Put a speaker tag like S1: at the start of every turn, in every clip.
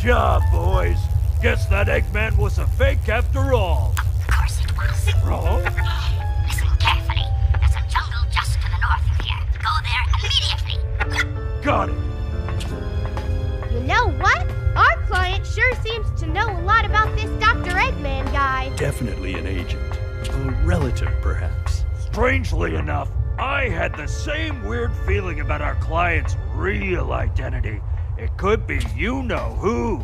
S1: job, boys. Guess that Eggman was a fake after all.
S2: Of course it was.
S1: Wrong?
S2: Listen carefully. There's a jungle just to the north of here. Go there immediately.
S1: Got it.
S3: You know what? Our client sure seems to know a lot about this Dr. Eggman guy.
S4: Definitely an agent. A relative, perhaps.
S1: Strangely enough, I had the same weird feeling about our client's real identity. It could be you-know-who.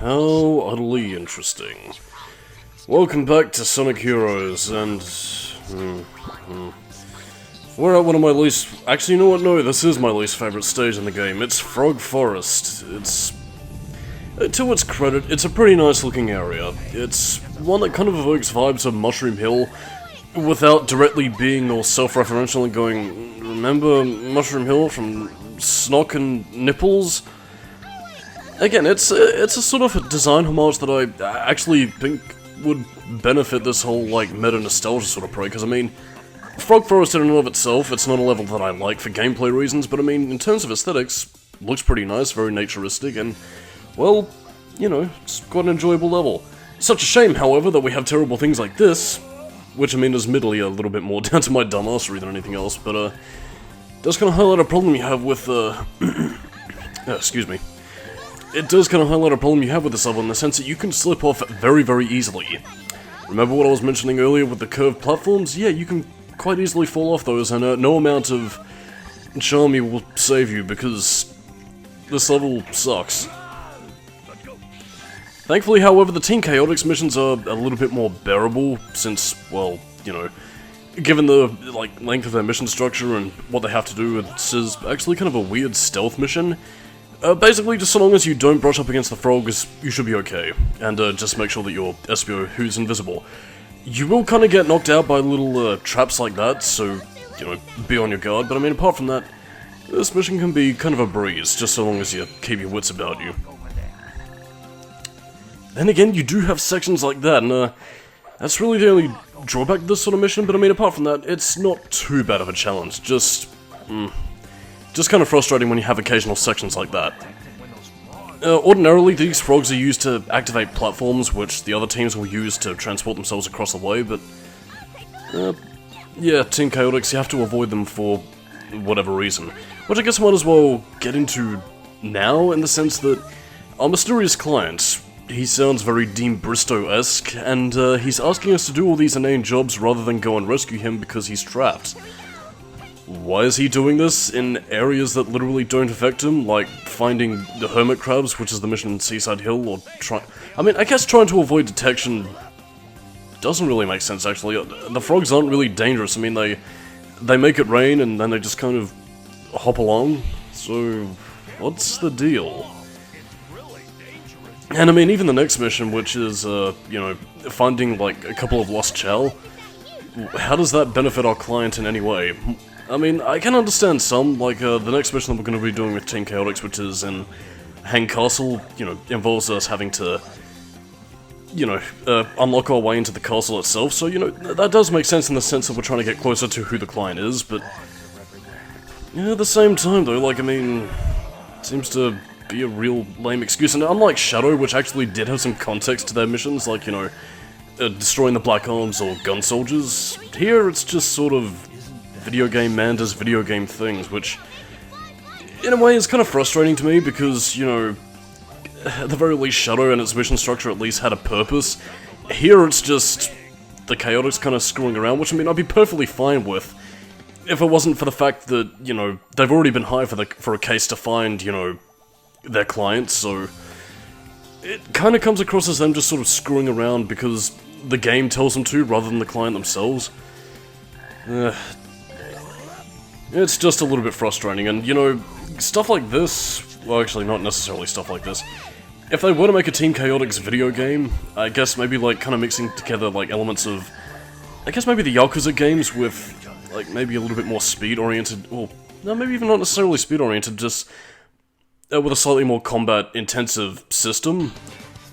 S5: How utterly interesting. Welcome back to Sonic Heroes, and... we're at one of my least... Actually, you know what? No, this is my least favorite stage in the game. It's Frog Forest. It's... To its credit, it's a pretty nice looking area. It's one that kind of evokes vibes of Mushroom Hill, without directly being all self-referential and going, remember Mushroom Hill from Snock and Nipples? Again, it's a sort of a design homage that I actually think would benefit this whole, like, meta-nostalgia sort of play, because, I mean, Frog Forest in and of itself, it's not a level that I like for gameplay reasons, but I mean, in terms of aesthetics, looks pretty nice, very naturistic, and, well, you know, it's quite an enjoyable level. Such a shame, however, that we have terrible things like this, which, I mean, is admittedly a little bit more down to my dumbassery than anything else, but, does kind of highlight a problem you have with, excuse me. It does kind of highlight a problem you have with this level in the sense that you can slip off very, very easily. Remember what I was mentioning earlier with the curved platforms? Yeah, you can quite easily fall off those, and no amount of charmy will save you, because this level sucks. Thankfully, however, the Team Chaotix missions are a little bit more bearable, since, well, you know, given the, like, length of their mission structure and what they have to do, it's actually kind of a weird stealth mission. Basically, just so long as you don't brush up against the frogs, you should be okay. And just make sure that your SBO who's invisible. You will kind of get knocked out by little traps like that, so, you know, be on your guard. But I mean, apart from that, this mission can be kind of a breeze, just so long as you keep your wits about you. Then again, you do have sections like that, and that's really the only drawback to this sort of mission. But I mean, apart from that, it's not too bad of a challenge. Just kind of frustrating when you have occasional sections like that. Ordinarily, these frogs are used to activate platforms, which the other teams will use to transport themselves across the way, but... yeah, Team Chaotix, you have to avoid them for whatever reason. Which I guess I might as well get into now, in the sense that our mysterious client, he sounds very Dean Bristow-esque, and he's asking us to do all these inane jobs rather than go and rescue him because he's trapped. Why is he doing this in areas that literally don't affect him, like finding the hermit crabs, which is the mission in Seaside Hill, or I mean, I guess trying to avoid detection doesn't really make sense, actually. The frogs aren't really dangerous. I mean, they make it rain, and then they just kind of hop along, so what's the deal? And I mean, even the next mission, which is, you know, finding, like, a couple of lost Chow, how does that benefit our client in any way? I mean, I can understand some, like, the next mission that we're going to be doing with Team Chaotix, which is in Hang Castle, you know, involves us having to, you know, unlock our way into the castle itself, so, you know, that does make sense in the sense that we're trying to get closer to who the client is, but... yeah, at the same time, though, like, I mean, it seems to be a real lame excuse, and unlike Shadow, which actually did have some context to their missions, like, you know, destroying the Black Arms or gun soldiers, here it's just sort of video game man does video game things, which, in a way, is kind of frustrating to me, because, you know, at the very least, Shadow and its mission structure at least had a purpose. Here it's just the Chaotix kind of screwing around, which, I mean, I'd be perfectly fine with, if it wasn't for the fact that, you know, they've already been hired for a case to find, you know, their clients, so it kind of comes across as them just sort of screwing around because the game tells them to, rather than the client themselves. It's just a little bit frustrating, and, you know, stuff like this, well, actually, not necessarily stuff like this. If they were to make a Team Chaotix video game, I guess maybe, like, kind of mixing together, like, elements of, I guess maybe the Yakuza games with, like, maybe a little bit more speed-oriented, or, no, maybe even not necessarily speed-oriented, just with a slightly more combat-intensive system.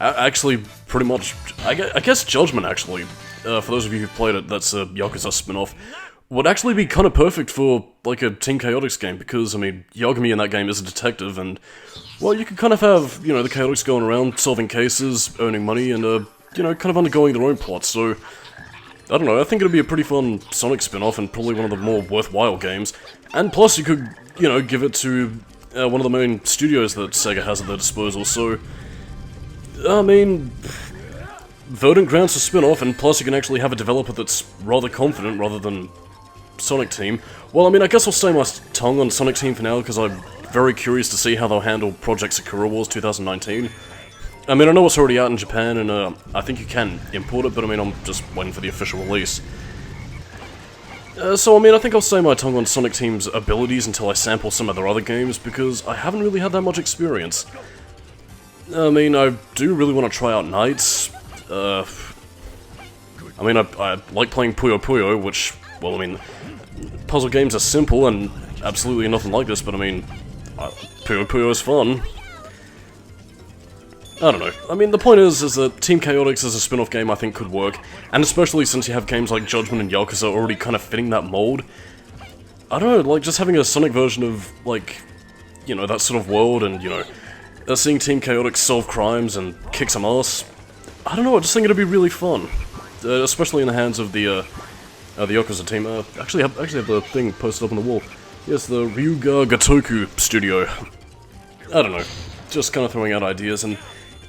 S5: Actually, pretty much, I guess Judgment, actually, for those of you who've played it, that's a Yakuza spin-off, would actually be kind of perfect for, like, a Team Chaotix game, because, I mean, Yagami in that game is a detective, and, well, you could kind of have, you know, the Chaotix going around, solving cases, earning money, and, you know, kind of undergoing their own plots, so, I don't know, I think it'd be a pretty fun Sonic spin-off, and probably one of the more worthwhile games, and plus you could, you know, give it to one of the main studios that Sega has at their disposal, so, I mean, Verdant Grounds a spin-off, and plus you can actually have a developer that's rather confident rather than Sonic Team. Well, I mean, I guess I'll stay my tongue on Sonic Team for now, because I'm very curious to see how they'll handle Project Sakura Wars 2019. I mean, I know it's already out in Japan, and I think you can import it, but I mean, I'm just waiting for the official release. So, I mean, I think I'll stay my tongue on Sonic Team's abilities until I sample some of their other games, because I haven't really had that much experience. I mean, I do really want to try out Knights. I mean, I like playing Puyo Puyo, which, well, I mean, puzzle games are simple and absolutely nothing like this, but I mean, Puyo Puyo is fun. I don't know. I mean, the point is that Team Chaotix as a spin-off game I think could work, and especially since you have games like Judgment and Yakuza already kind of fitting that mold. I don't know, like, just having a Sonic version of, like, you know, that sort of world, and, you know, seeing Team Chaotix solve crimes and kick some ass. I don't know, I just think it'd be really fun. Especially in the hands of the Yakuza team. Actually have the thing posted up on the wall. Yes, the Ryuga Gotoku studio. I don't know, just kind of throwing out ideas, and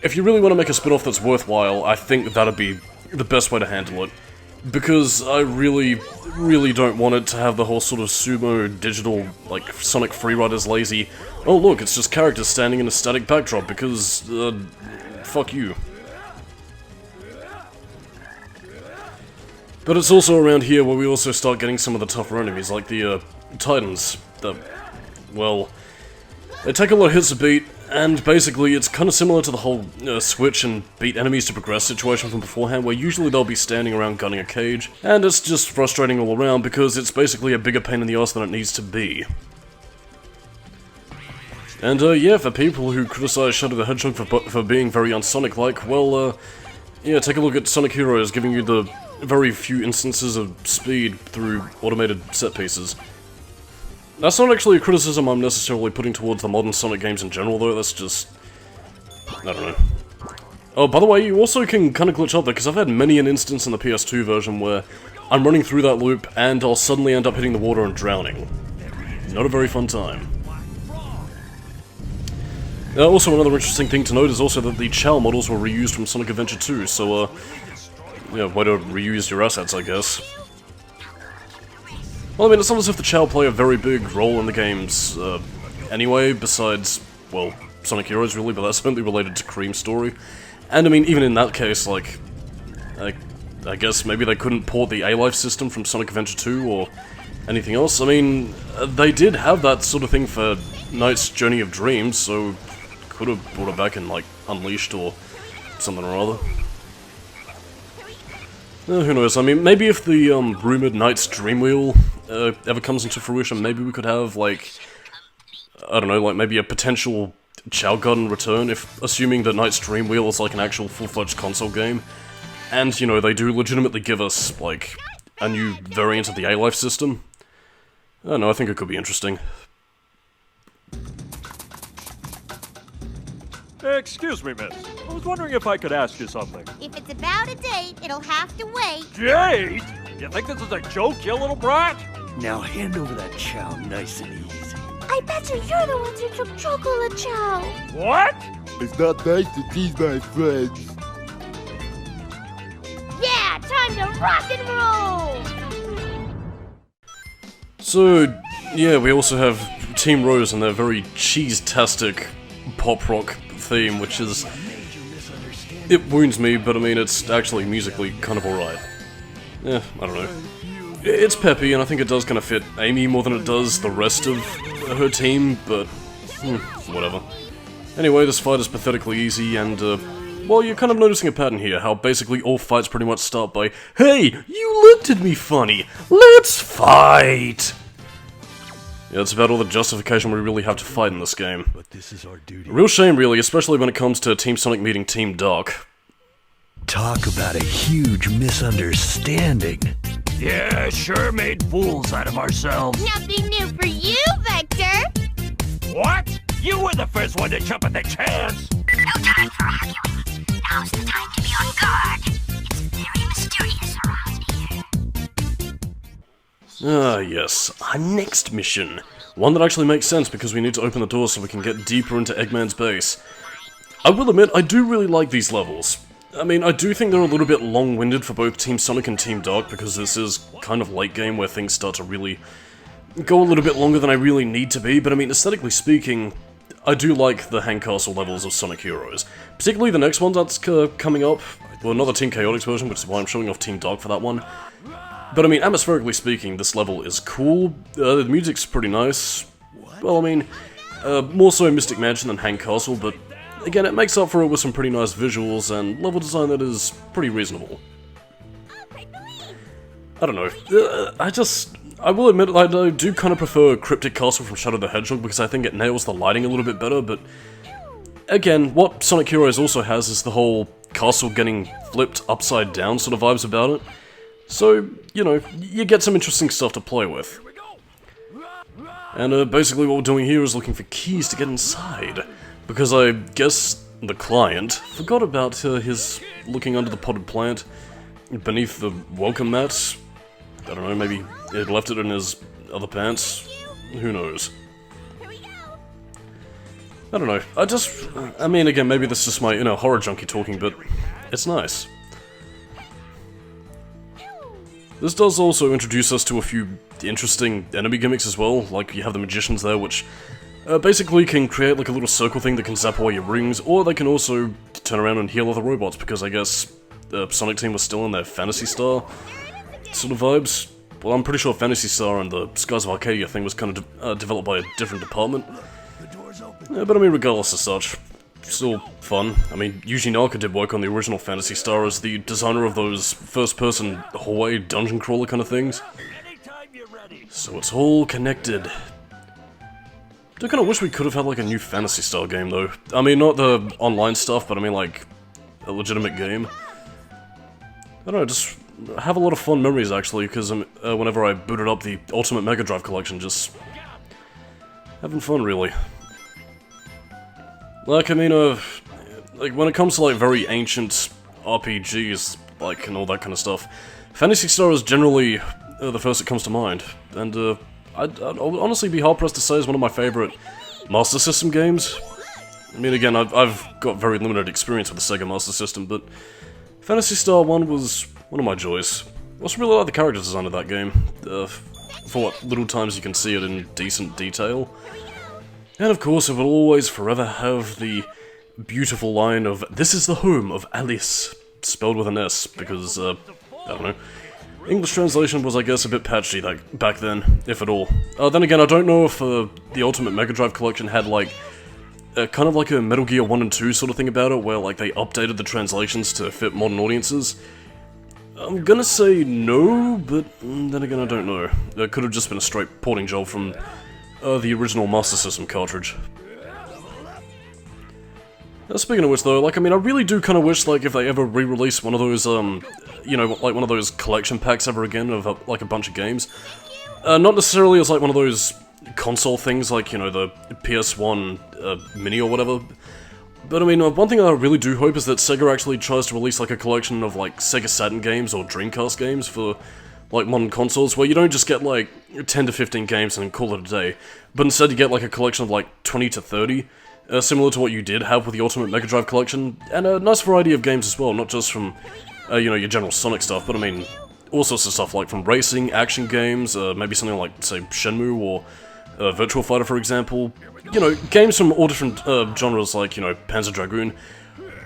S5: if you really want to make a spin-off that's worthwhile, I think that'd be the best way to handle it. Because I really, really don't want it to have the whole sort of sumo digital, like, Sonic Freeriders lazy, oh look, it's just characters standing in a static backdrop because, fuck you. But it's also around here where we also start getting some of the tougher enemies, like the, Titans. Well, they take a lot of hits to beat, and basically it's kind of similar to the whole switch and beat enemies to progress situation from beforehand, where usually they'll be standing around gunning a cage, and it's just frustrating all around because it's basically a bigger pain in the ass than it needs to be. And yeah, for people who criticize Shadow the Hedgehog for being very un-Sonic-like, well, yeah, take a look at Sonic Heroes giving you the very few instances of speed through automated set pieces. That's not actually a criticism I'm necessarily putting towards the modern Sonic games in general, though, that's just... I don't know. Oh, by the way, you also can kind of glitch up there, because I've had many an instance in the PS2 version where I'm running through that loop, and I'll suddenly end up hitting the water and drowning. Not a very fun time. Also, another interesting thing to note is also that the Chow models were reused from Sonic Adventure 2, so, yeah, way to reuse your assets, I guess. Well, I mean, it's not as if the Chow play a very big role in the games, anyway, besides, well, Sonic Heroes, really, but that's only related to Cream's story. And, I mean, even in that case, like, I guess maybe they couldn't port the A-Life system from Sonic Adventure 2, or anything else. I mean, they did have that sort of thing for Knight's Journey of Dreams, so could have brought it back in, like, Unleashed or something or other. Who knows, I mean, maybe if the, rumoured Knight's Dream Wheel, ever comes into fruition, maybe we could have, like, I don't know, like, maybe a potential Chow Garden return, if, assuming that Knight's Dream Wheel is, like, an actual full-fledged console game. And, you know, they do legitimately give us, like, a new variant of the A-Life system. I don't know, I think it could be interesting.
S1: Excuse me, miss. I was wondering if I could ask you something.
S3: If it's about a date, it'll have to wait.
S1: Date? You think this is a joke, you little brat?
S4: Now hand over that chow nice and easy.
S3: I bet you're the ones who took chocolate chow.
S1: What?
S6: It's not nice to tease my friends.
S3: Yeah, time to rock and roll!
S5: So, yeah, we also have Team Rose and their very cheese-tastic pop-rock theme, which is... it wounds me, but I mean, it's actually musically kind of alright. Yeah, I don't know. It's peppy, and I think it does kind of fit Amy more than it does the rest of her team, but... whatever. Anyway, this fight is pathetically easy, and, well, you're kind of noticing a pattern here, how basically all fights pretty much start by, "Hey, you looked at me funny! Let's fight!" Yeah, that's about all the justification we really have to fight in this game.
S4: But this is our duty.
S5: A real shame, really, especially when it comes to Team Sonic meeting Team Dark.
S4: Talk about a huge misunderstanding.
S1: Yeah, sure made fools out of ourselves.
S3: Nothing new for you, Vector.
S1: What? You were the first one to jump at the chance.
S2: No time for arguing. Now's the time to be on guard. It's very mysterious around here.
S5: Ah, yes. Our next mission. One that actually makes sense because we need to open the door so we can get deeper into Eggman's base. I will admit, I do really like these levels. I mean, I do think they're a little bit long-winded for both Team Sonic and Team Dark because this is kind of late game where things start to really go a little bit longer than I really need to be, but I mean, aesthetically speaking, I do like the Hang Castle levels of Sonic Heroes. Particularly the next one that's coming up. Well, not the Team Chaotix version, which is why I'm showing off Team Dark for that one. But I mean, atmospherically speaking, this level is cool. The music's pretty nice. Well, I mean, more so Mystic Mansion than Hang Castle, but again, it makes up for it with some pretty nice visuals and level design that is pretty reasonable. I don't know. I will admit, I do kind of prefer Cryptic Castle from Shadow the Hedgehog because I think it nails the lighting a little bit better, but again, what Sonic Heroes also has is the whole castle getting flipped upside down sort of vibes about it. So, you know, you get some interesting stuff to play with. And basically what we're doing here is looking for keys to get inside, because I guess the client forgot about his looking under the potted plant beneath the welcome mat. I don't know, maybe he had left it in his other pants. Who knows? I don't know. I mean, again, maybe this is just my, you know, horror junkie talking, but it's nice. This does also introduce us to a few interesting enemy gimmicks as well, like you have the magicians there, which basically can create like a little circle thing that can zap away your rings, or they can also turn around and heal other robots, because I guess the Sonic team was still in their Phantasy Star sort of vibes. Well, I'm pretty sure Phantasy Star and the Skies of Arcadia thing was kind of developed by a different department. But I mean, regardless of such, still fun. I mean, Yuji Naka did work on the original Phantasy Star as the designer of those first-person hallway dungeon crawler kind of things. So it's all connected. I kind of wish we could have had like a new Phantasy Star game though. I mean, not the online stuff, but I mean like a legitimate game. I don't know, just have a lot of fun memories actually, because whenever I booted up the Ultimate Mega Drive collection, just having fun really. Like, I mean, like, when it comes to, like, very ancient RPGs, like, and all that kind of stuff, Phantasy Star is generally the first that comes to mind, and, I'd honestly be hard-pressed to say it's one of my favorite Master System games. I mean, again, I've got very limited experience with the Sega Master System, but Phantasy Star 1 was one of my joys. I also really like the character design of that game, for what little times you can see it in decent detail. And of course, it will always forever have the beautiful line of, "This is the home of Alice," spelled with an S, because, I don't know. English translation was, I guess, a bit patchy back then, if at all. Then again, I don't know if the Ultimate Mega Drive collection had, like, kind of like a Metal Gear 1 and 2 sort of thing about it, where, like, they updated the translations to fit modern audiences. I'm gonna say no, but then again, I don't know. It could have just been a straight porting job from the original Master System cartridge. Speaking of which though, like, I mean, I really do kind of wish, like, if they ever re-release one of those, you know, like one of those collection packs ever again of, like, a bunch of games. Not necessarily as, like, one of those console things, like, you know, the PS1 Mini or whatever. But, I mean, one thing I really do hope is that Sega actually tries to release, like, a collection of, like, Sega Saturn games or Dreamcast games for, like, modern consoles, where you don't just get, like, 10 to 15 games and call it a day, but instead you get, like, a collection of, like, 20 to 30, similar to what you did have with the Ultimate Mega Drive collection, and a nice variety of games as well, not just from, you know, your general Sonic stuff, but I mean, all sorts of stuff, like from racing, action games, maybe something like, say, Shenmue or Virtua Fighter, for example. You know, games from all different genres, like, you know, Panzer Dragoon,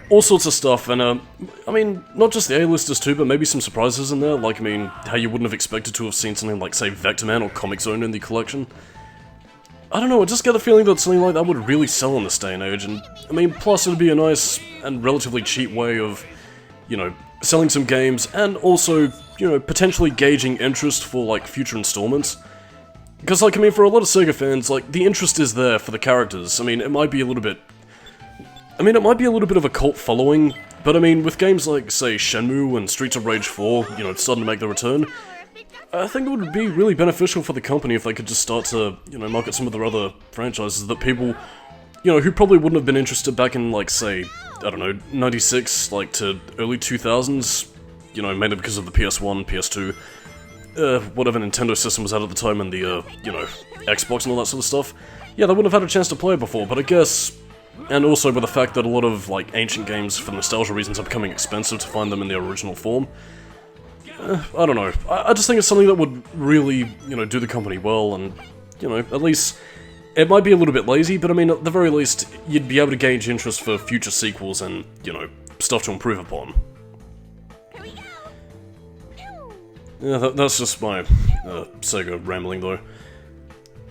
S5: all sorts of stuff, and, I mean, not just the A-listers too, but maybe some surprises in there, like, I mean, how you wouldn't have expected to have seen something like, say, Vectorman or Comic Zone in the collection. I don't know, I just get the feeling that something like that would really sell in this day and age, and, I mean, plus it would be a nice and relatively cheap way of, you know, selling some games, and also, you know, potentially gauging interest for, like, future installments. Because, like, I mean, for a lot of Sega fans, like, the interest is there for the characters. I mean, it might be a little bit of a cult following, but I mean, with games like, say, Shenmue and Streets of Rage 4, you know, starting to make their return, I think it would be really beneficial for the company if they could just start to, you know, market some of their other franchises that people, you know, who probably wouldn't have been interested back in, like, say, I don't know, 96, like, to early 2000s, you know, mainly because of the PS1, PS2, whatever Nintendo system was out at the time, and the, you know, Xbox and all that sort of stuff. Yeah, they wouldn't have had a chance to play it before, but I guess... And also with the fact that a lot of, like, ancient games, for nostalgia reasons, are becoming expensive to find them in their original form. I don't know. I just think it's something that would really, you know, do the company well, and, you know, at least... It might be a little bit lazy, but I mean, at the very least, you'd be able to gauge interest for future sequels and, you know, stuff to improve upon. Yeah, that's just my Sega rambling, though.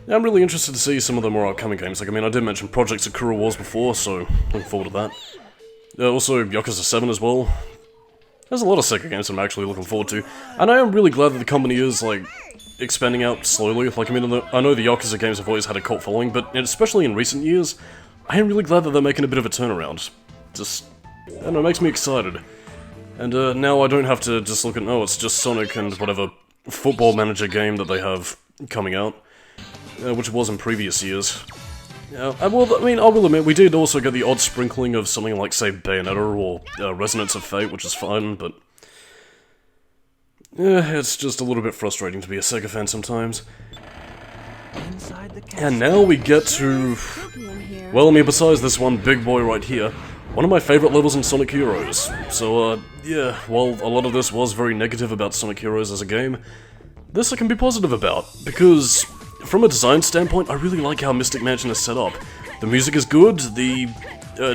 S5: Yeah, I'm really interested to see some of the more upcoming games. Like, I mean, I did mention Project Sakura Wars before, so looking forward to that. Also, Yakuza 7 as well. There's a lot of Sega games I'm actually looking forward to. And I am really glad that the company is, like, expanding out slowly. Like, I mean, I know the Yakuza games have always had a cult following, but especially in recent years, I am really glad that they're making a bit of a turnaround. Just, I don't know, it makes me excited. And now I don't have to just look at, oh, it's just Sonic and whatever football manager game that they have coming out. Which it was in previous years. Yeah, well, I mean, I will admit, we did also get the odd sprinkling of something like, say, Bayonetta or Resonance of Fate, which is fine, but... Yeah, it's just a little bit frustrating to be a Sega fan sometimes. And now we get to... Well, I mean, besides this one big boy right here, one of my favourite levels in Sonic Heroes. So, yeah, while a lot of this was very negative about Sonic Heroes as a game, this I can be positive about, because... From a design standpoint, I really like how Mystic Mansion is set up. The music is good, the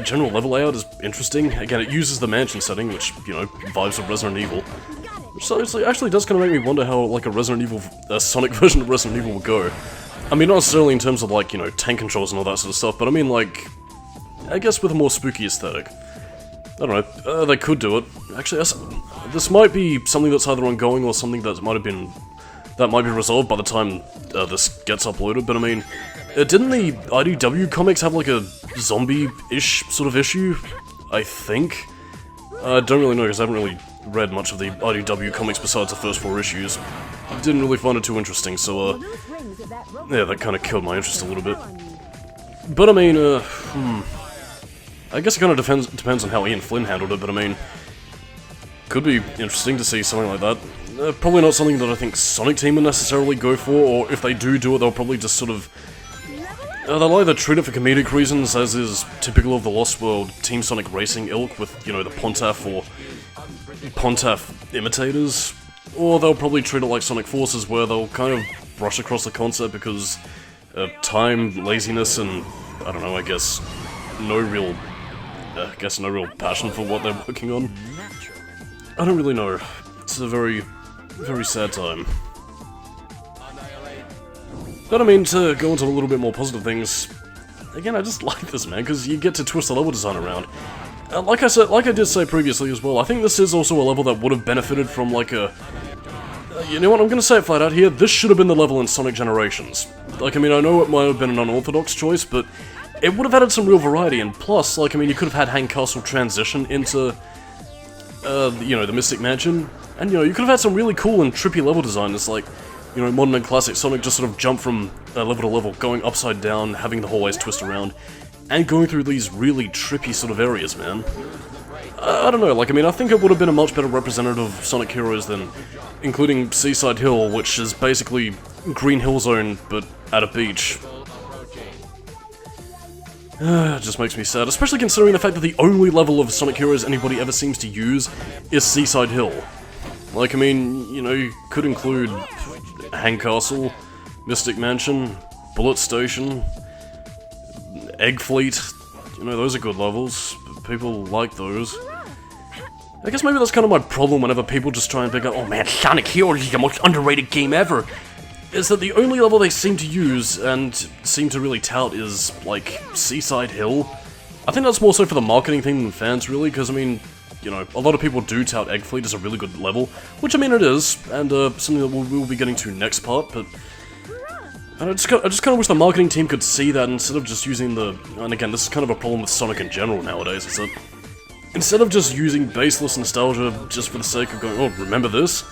S5: general level layout is interesting. Again, it uses the mansion setting, which, you know, vibes of Resident Evil. So it actually does kind of make me wonder how, like, a Sonic version of Resident Evil would go. I mean, not necessarily in terms of, like, you know, tank controls and all that sort of stuff, but I mean, like, I guess with a more spooky aesthetic. I don't know, they could do it. Actually, this might be something that's either ongoing or something that might be resolved by the time this gets uploaded, but I mean, didn't the IDW comics have like a zombie-ish sort of issue? I think? I don't really know, because I haven't really read much of the IDW comics besides the first 4 issues. Didn't really find it too interesting, so yeah, that kind of killed my interest a little bit. But I mean, I guess it kind of depends on how Ian Flynn handled it, but I mean, could be interesting to see something like that. Probably not something that I think Sonic Team would necessarily go for, or if they do it, they'll probably just sort of... they'll either treat it for comedic reasons, as is typical of the Lost World Team Sonic Racing ilk, with, you know, the Pontaf or Pontaf imitators, or they'll probably treat it like Sonic Forces, where they'll kind of brush across the concept because of time, laziness, and, I don't know, I guess no real passion for what they're working on. I don't really know. It's a very sad time. But I mean, to go into a little bit more positive things, again, I just like this, man, because you get to twist the level design around. Like I did say previously as well, I think this is also a level that would have benefited from, like, a... you know what, I'm gonna say it flat out here, this should have been the level in Sonic Generations. Like, I mean, I know it might have been an unorthodox choice, but it would have added some real variety, and plus, like, I mean, you could have had Hank Castle transition into, you know, the Mystic Mansion. And, you know, you could have had some really cool and trippy level design. It's like, you know, modern and classic Sonic just sort of jump from level to level, going upside down, having the hallways twist around, and going through these really trippy sort of areas, man. I don't know, like, I mean, I think it would have been a much better representative of Sonic Heroes than including Seaside Hill, which is basically Green Hill Zone, but at a beach. It just makes me sad, especially considering the fact that the only level of Sonic Heroes anybody ever seems to use is Seaside Hill. Like, I mean, you know, you could include Hang Castle, Mystic Mansion, Bullet Station, Egg Fleet. You know, those are good levels. People like those. I guess maybe that's kind of my problem whenever people just try and pick up, oh man, Sonic Heroes is the most underrated game ever. Is that the only level they seem to use and seem to really tout is, like, Seaside Hill. I think that's more so for the marketing thing than fans, really, because, I mean, you know, a lot of people do tout Egg Fleet as a really good level, which, I mean, it is, and something that we'll be getting to next part, but I just kind of wish the marketing team could see that instead of just using the... And again, this is kind of a problem with Sonic in general nowadays, is that instead of just using baseless nostalgia just for the sake of going, oh, remember this?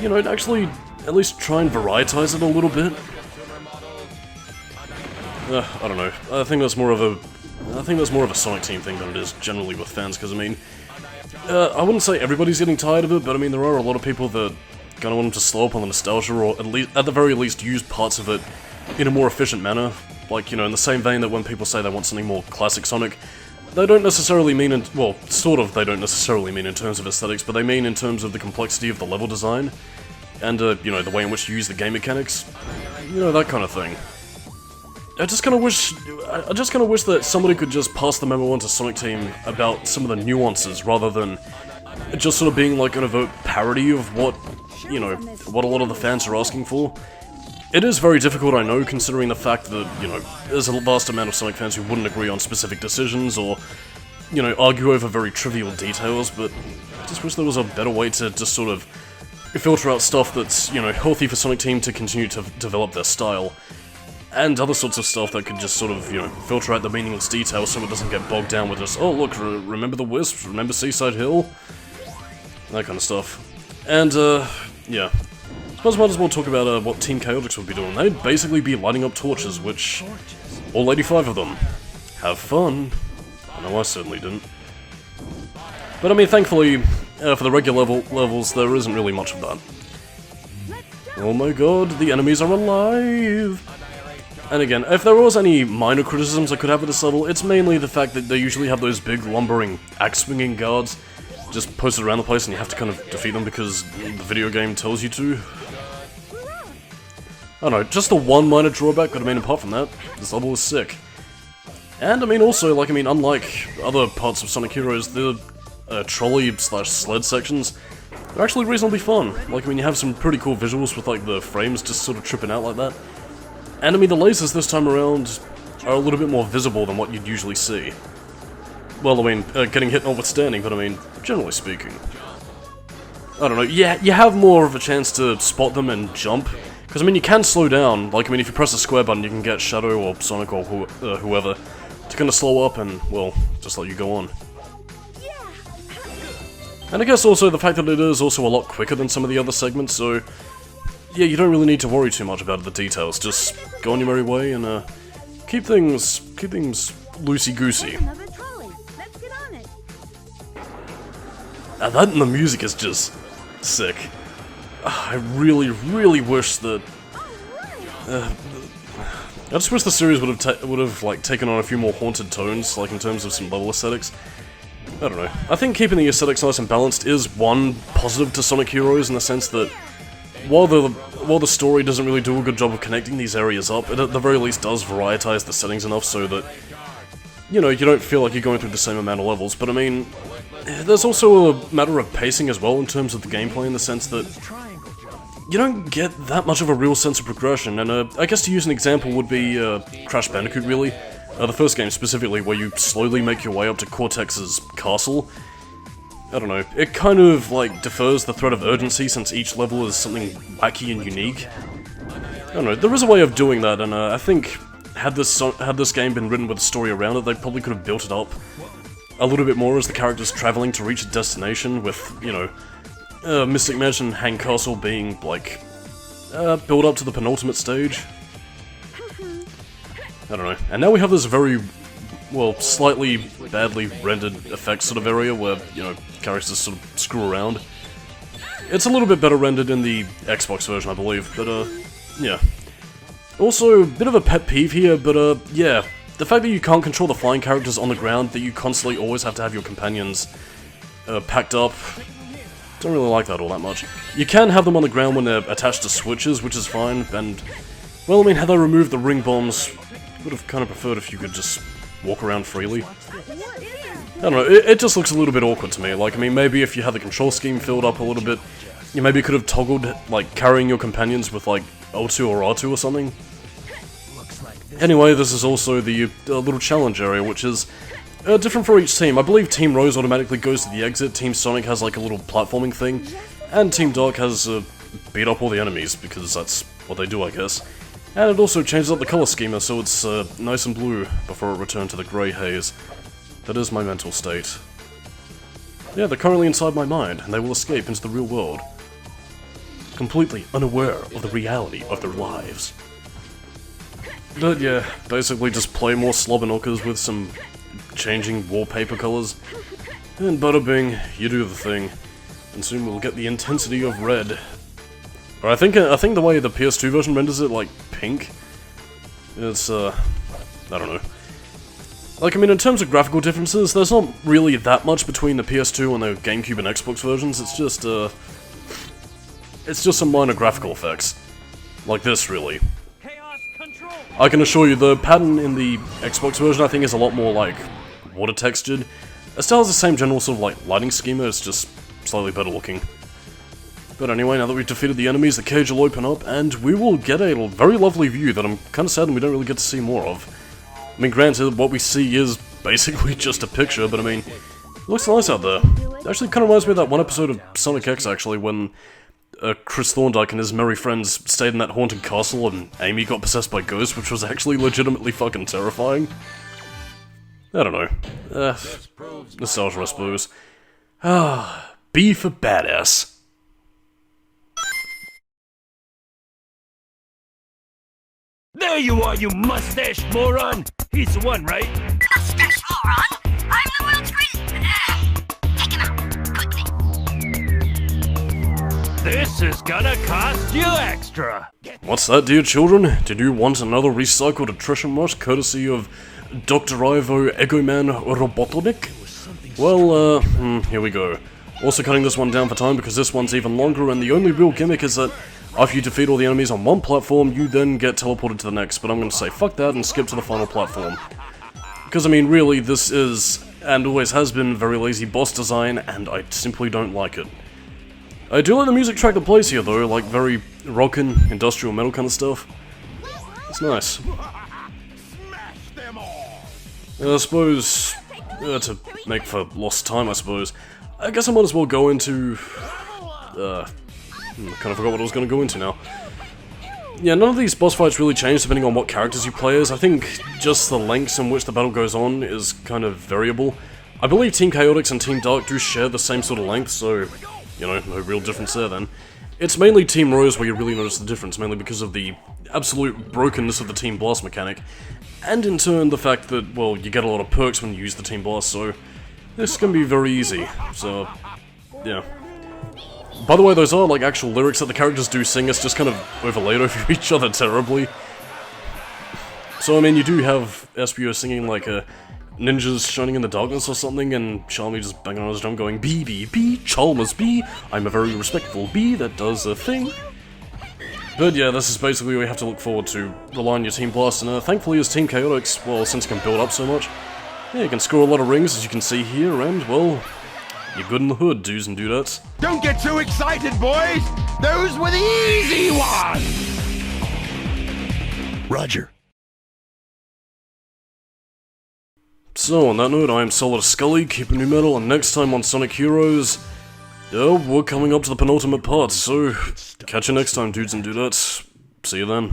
S5: You know, actually at least try and varietize it a little bit. I don't know. I think that's more of a Sonic Team thing than it is generally with fans, because I mean, I wouldn't say everybody's getting tired of it, but I mean, there are a lot of people that kind of want them to slow up on the nostalgia, or at the very least use parts of it in a more efficient manner. Like, you know, in the same vein that when people say they want something more classic Sonic, they don't necessarily mean in, well, sort of they don't necessarily mean in terms of aesthetics, but they mean in terms of the complexity of the level design, and, you know, the way in which you use the game mechanics. You know, that kind of thing. I just kind of wish that somebody could just pass the memo on to Sonic Team about some of the nuances, rather than just sort of being like an overt parody of what, you know, what a lot of the fans are asking for. It is very difficult, I know, considering the fact that, you know, there's a vast amount of Sonic fans who wouldn't agree on specific decisions, or, you know, argue over very trivial details, but I just wish there was a better way to just sort of filter out stuff that's, you know, healthy for Sonic Team to continue to develop their style. And other sorts of stuff that could just sort of, you know, filter out the meaningless details so it doesn't get bogged down with just, oh look, remember the Wisps, remember Seaside Hill? That kind of stuff. And, yeah. I suppose I might as well talk about what Team Chaotix would be doing. They'd basically be lighting up torches, which, all 85 of them. Have fun. I know I certainly didn't. But I mean, thankfully, for the regular levels, there isn't really much of that. Oh my god, the enemies are alive! And again, if there was any minor criticisms I could have of this level, it's mainly the fact that they usually have those big lumbering axe-swinging guards just posted around the place and you have to kind of defeat them because the video game tells you to. I don't know, just the one minor drawback, but I mean, apart from that, this level is sick. And I mean, also, like, I mean, unlike other parts of Sonic Heroes, the trolley/sled sections are actually reasonably fun. Like, I mean, you have some pretty cool visuals with, like, the frames just sort of tripping out like that. And I mean, the lasers this time around are a little bit more visible than what you'd usually see. Well, I mean, getting hit notwithstanding, but I mean, generally speaking. I don't know, yeah, you have more of a chance to spot them and jump. Because, I mean, you can slow down. Like, I mean, if you press the square button, you can get Shadow or Sonic or whoever to kind of slow up and, well, just let you go on. And I guess also the fact that it is also a lot quicker than some of the other segments, so yeah, you don't really need to worry too much about the details. Just go on your merry way and keep things loosey-goosey. Now that and the music is just sick. I really, really wish that I just wish the series would have like taken on a few more haunted tones, like in terms of some level aesthetics. I don't know. I think keeping the aesthetics nice and balanced is one positive to Sonic Heroes in the sense that while the story doesn't really do a good job of connecting these areas up, it at the very least does varietize the settings enough so that, you know, you don't feel like you're going through the same amount of levels. But I mean, there's also a matter of pacing as well in terms of the gameplay, in the sense that you don't get that much of a real sense of progression. And I guess to use an example would be Crash Bandicoot, really. The first game specifically, where you slowly make your way up to Cortex's castle. I don't know, it kind of, like, defers the threat of urgency since each level is something wacky and unique. I don't know, there is a way of doing that, and I think had this game been written with a story around it, they probably could have built it up a little bit more as the characters traveling to reach a destination with, you know, Mystic Mansion Hang Castle being, like, built up to the penultimate stage. I don't know, and now we have this very, well, slightly badly rendered effects sort of area where, you know, characters sort of screw around. It's a little bit better rendered in the Xbox version, I believe, but, yeah. Also, a bit of a pet peeve here, but, yeah, the fact that you can't control the flying characters on the ground, that you constantly always have to have your companions, packed up, don't really like that all that much. You can have them on the ground when they're attached to switches, which is fine, and, well, I mean, had they removed the ring bombs, would have kind of preferred if you could just walk around freely. I don't know, it just looks a little bit awkward to me. Like, I mean, maybe if you had the control scheme filled up a little bit, you maybe could have toggled, like, carrying your companions with, like, L2 or R2 or something. Anyway, this is also the little challenge area, which is different for each team. I believe Team Rose automatically goes to the exit, Team Sonic has, like, a little platforming thing, and Team Dark has beat up all the enemies, because that's what they do, I guess. And it also changes up the color schema, so it's nice and blue before it returned to the grey haze. That is my mental state. Yeah, they're currently inside my mind, and they will escape into the real world. completely unaware of the reality of their lives. But yeah, basically just play more slobberknockers with some changing wallpaper colors. And bada bing, you do the thing. And soon we'll get the intensity of red. Or I think the way the PS2 version renders it, like, pink, it's, I don't know. Like, I mean, in terms of graphical differences, there's not really that much between the PS2 and the GameCube and Xbox versions, it's just some minor graphical effects. Like this, really. I can assure you, the pattern in the Xbox version, I think, is a lot more, like, water textured. It still has the same general sort of, like, lighting schema, it's just slightly better looking. But anyway, now that we've defeated the enemies, the cage will open up, and we will get a very lovely view that I'm kind of saddened we don't really get to see more of. I mean, granted, what we see is basically just a picture, but I mean, it looks nice out there. It actually kind of reminds me of that one episode of Sonic X, actually, when Chris Thorndike and his merry friends stayed in that haunted castle and Amy got possessed by ghosts, which was actually legitimately fucking terrifying. I don't know. Nostalgia, I suppose. B for badass.
S1: There you are, you mustache moron! He's the one, right?
S2: Mustache moron! I'm the world's greatest... Take him out, quickly.
S1: This is gonna cost you extra!
S5: What's that, dear children? Did you want another recycled attrition rush courtesy of Dr. Ivo Egoman Robotnik? Well, here we go. Also cutting this one down for time because this one's even longer, and the only real gimmick is that after you defeat all the enemies on one platform, you then get teleported to the next, but I'm gonna say fuck that and skip to the final platform. Because, I mean, really, this is, and always has been, very lazy boss design, and I simply don't like it. I do like the music track that plays here, though, like very rockin', industrial metal kind of stuff. It's nice. I suppose, to make for lost time, I suppose, I guess I might as well go into, I kind of forgot what I was going to go into now. Yeah, none of these boss fights really change depending on what characters you play as. I think just the lengths in which the battle goes on is kind of variable. I believe Team Chaotix and Team Dark do share the same sort of length, so, you know, no real difference there then. It's mainly Team Rose where you really notice the difference, mainly because of the absolute brokenness of the Team Blast mechanic. And in turn, the fact that, well, you get a lot of perks when you use the Team Blast, so this can be very easy, so, yeah. By the way, those are, like, actual lyrics that the characters do sing, it's just kind of overlaid over each other terribly. So, I mean, you do have Espio singing, like, ninjas shining in the darkness or something, and Charmy just banging on his drum going, B, B, B, Chalmers B, I'm a very respectful B that does a thing. But yeah, this is basically what you have to look forward to, relying on your Team Blast, and thankfully as Team Chaotix, well, since it can build up so much, yeah, you can score a lot of rings, as you can see here, and, well, you're good in the hood, dudes and dudettes.
S7: Don't get too excited, boys! Those were the easy ones!
S4: Roger.
S5: So, on that note, I am Solidus-Skully, keeping new metal, and next time on Sonic Heroes, we're coming up to the penultimate part, so catch you next time, dudes and dudettes. See you then.